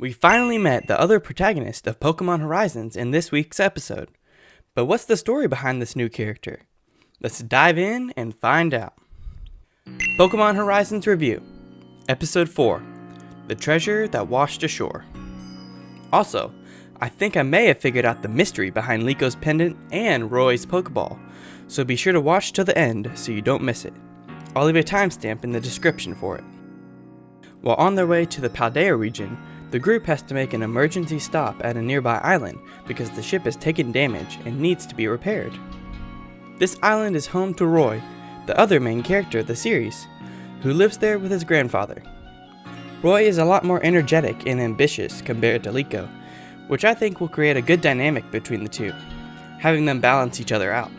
We finally met the other protagonist of Pokémon Horizons in this week's episode. But what's the story behind this new character? Let's dive in and find out. Pokémon Horizons Review, Episode 4, The Treasure That Washed Ashore. Also, I think I may have figured out the mystery behind Liko's pendant and Roy's Pokeball, so be sure to watch till the end so you don't miss it. I'll leave a timestamp in the description for it. While on their way to the Paldean region, the group has to make an emergency stop at a nearby island because the ship has taken damage and needs to be repaired. This island is home to Roy, the other main character of the series, who lives there with his grandfather. Roy is a lot more energetic and ambitious compared to Liko, which I think will create a good dynamic between the two, having them balance each other out.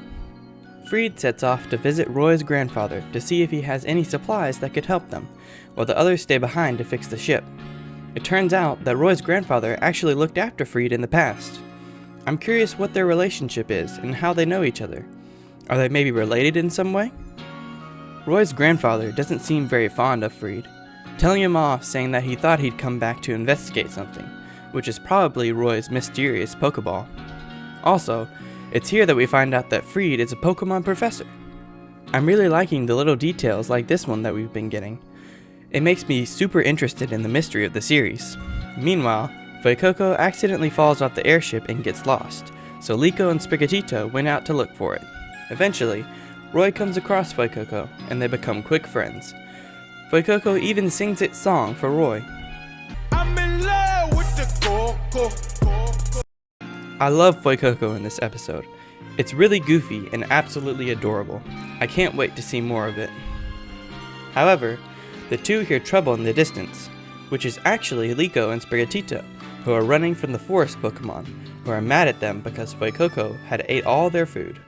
Freed sets off to visit Roy's grandfather to see if he has any supplies that could help them, while the others stay behind to fix the ship. It turns out that Roy's grandfather actually looked after Freed in the past. I'm curious what their relationship is and how they know each other. Are they maybe related in some way? Roy's grandfather doesn't seem very fond of Freed, telling him off saying that he thought he'd come back to investigate something, which is probably Roy's mysterious Pokeball. Also, it's here that we find out that Freed is a Pokemon professor. I'm really liking the little details like this one that we've been getting. It makes me super interested in the mystery of the series. Meanwhile, Fuecoco accidentally falls off the airship and gets lost, so Liko and Sprigatito went out to look for it. Eventually, Roy comes across Fuecoco, and they become quick friends. Fuecoco even sings its song for Roy. I'm in love with the Coco. I love Fuecoco in this episode. It's really goofy and absolutely adorable. I can't wait to see more of it. However, the two hear trouble in the distance, which is actually Liko and Sprigatito, who are running from the forest Pokemon, who are mad at them because Fuecoco had ate all their food.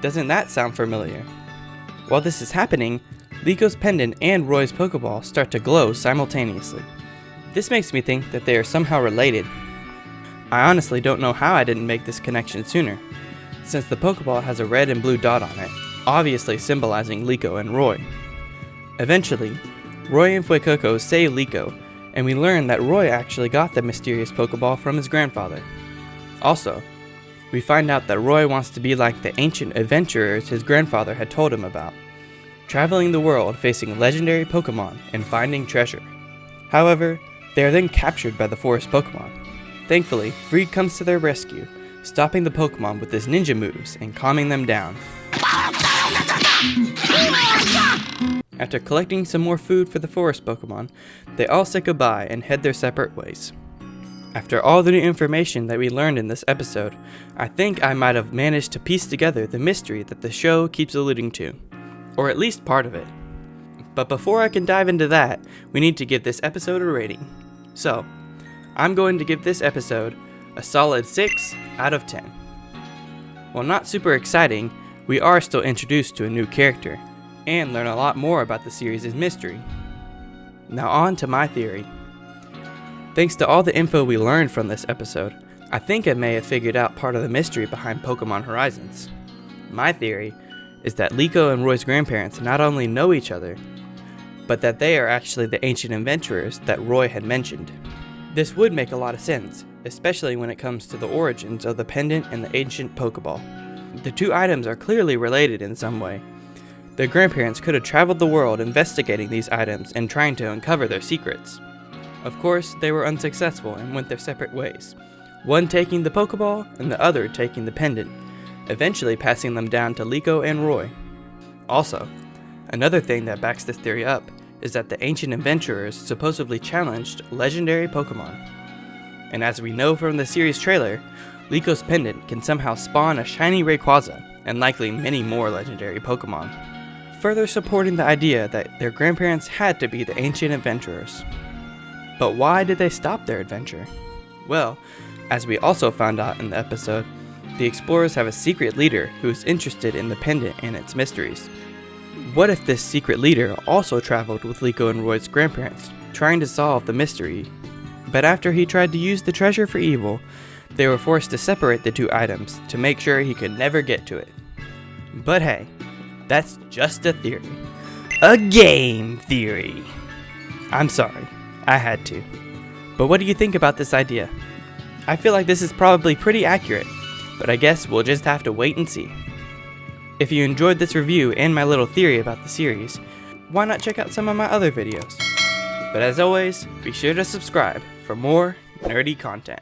Doesn't that sound familiar? While this is happening, Liko's pendant and Roy's Pokeball start to glow simultaneously. This makes me think that they are somehow related. I honestly don't know how I didn't make this connection sooner, since the Pokeball has a red and blue dot on it, obviously symbolizing Liko and Roy. Eventually, Roy and Fuecoco save Liko, and we learn that Roy actually got the mysterious Pokeball from his grandfather. Also, we find out that Roy wants to be like the ancient adventurers his grandfather had told him about, traveling the world facing legendary Pokemon and finding treasure. However, they are then captured by the forest Pokemon. Thankfully, Freed comes to their rescue, stopping the Pokemon with his ninja moves and calming them down. After collecting some more food for the forest Pokemon, they all say goodbye and head their separate ways. After all the new information that we learned in this episode, I think I might have managed to piece together the mystery that the show keeps alluding to, or at least part of it. But before I can dive into that, we need to give this episode a rating. So, I'm going to give this episode a solid 6 out of 10. While not super exciting, we are still introduced to a new character, and learn a lot more about the series' mystery. Now on to my theory. Thanks to all the info we learned from this episode, I think I may have figured out part of the mystery behind Pokémon Horizons. My theory is that Liko and Roy's grandparents not only know each other, but that they are actually the ancient adventurers that Roy had mentioned. This would make a lot of sense, especially when it comes to the origins of the pendant and the Ancient Pokeball. The two items are clearly related in some way. Their grandparents could have traveled the world investigating these items and trying to uncover their secrets. Of course, they were unsuccessful and went their separate ways, one taking the Pokeball and the other taking the pendant, eventually passing them down to Liko and Roy. Also, another thing that backs this theory up is that the ancient adventurers supposedly challenged legendary Pokemon. And as we know from the series trailer, Liko's pendant can somehow spawn a shiny Rayquaza, and likely many more legendary Pokemon, further supporting the idea that their grandparents had to be the ancient adventurers. But why did they stop their adventure? Well, as we also found out in the episode, the explorers have a secret leader who is interested in the pendant and its mysteries. What if this secret leader also traveled with Liko and Roy's grandparents, trying to solve the mystery? But after he tried to use the treasure for evil, they were forced to separate the two items to make sure he could never get to it. But hey, that's just a theory. A game theory. I'm sorry, I had to. But what do you think about this idea? I feel like this is probably pretty accurate, but I guess we'll just have to wait and see. If you enjoyed this review and my little theory about the series, why not check out some of my other videos? But as always, be sure to subscribe for more nerdy content.